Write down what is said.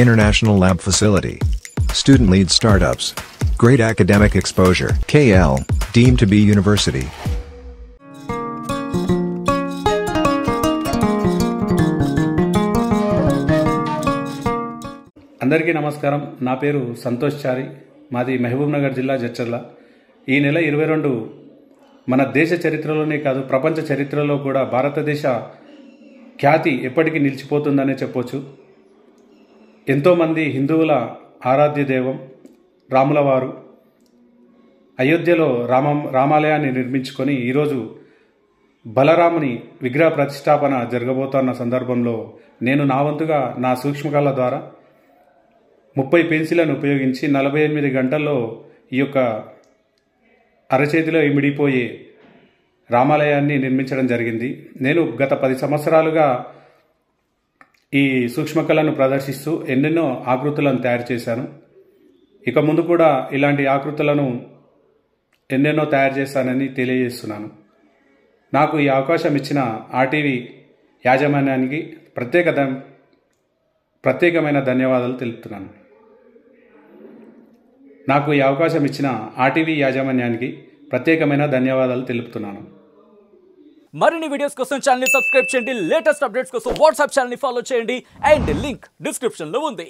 International lab facility. Student-led startups. Great academic exposure. KL, deemed to be university. అందరికీ నమస్కారం. నా పేరు సంతోష్ చారి. మాది మహబూబ్ నగర్ జిల్లా జడ్చర్ల. ఈ నెల 22 మన దేశ చరిత్రలోనే కాదు ప్రపంచ చరిత్రలో కూడా భారతదేశ ఖ్యాతి ఎప్పటికీ నిలిచిపోతుందనే చెప్పొచ్చు. ఎంతోమంది హిందువుల ఆరాధ్య దైవం రాముల వారు అయోధ్యలో రామాలయాన్ని నిర్మించుకొని ఈరోజు బలరాముని విగ్రహ ప్రతిష్టాపన జరగబోతున్న సందర్భంలో నేను నా వంతుగా నా సూక్ష్మకళ ద్వారా 30 పెన్సిళ్లను ఉపయోగించి 48 గంటల్లో ఈ యొక్క అరచేతిలో ఇమిడిపోయే రామాలయాన్ని నిర్మించడం జరిగింది. నేను గత 10 సంవత్సరాలుగా ఈ సూక్ష్మకళను ప్రదర్శిస్తూ ఎన్నెన్నో ఆకృతులను తయారు చేశాను. ఇక ముందు కూడా ఇలాంటి ఆకృతులను ఎన్నెన్నో తయారు చేస్తానని తెలియజేస్తున్నాను. నాకు ఈ అవకాశం ఇచ్చిన ఆర్టీవీ యాజమాన్యానికి ప్రత్యేకమైన ధన్యవాదాలు తెలుపుతున్నాను. నాకు ఈ అవకాశం ఇచ్చిన ఆర్టీవీ యాజమాన్యానికి ప్రత్యేకమైన ధన్యవాదాలు తెలుపుతున్నాను. మరిన్ని వీడియోస్ కోసం ఛానల్ ని సబ్స్క్రైబ్ చేయండి. లేటెస్ట్ అప్డేట్స్ కోసం వాట్సాప్ ఛానల్ ని ఫాలో చేయండి. అండ్ లింక్ డిస్క్రిప్షన్ లో ఉంది.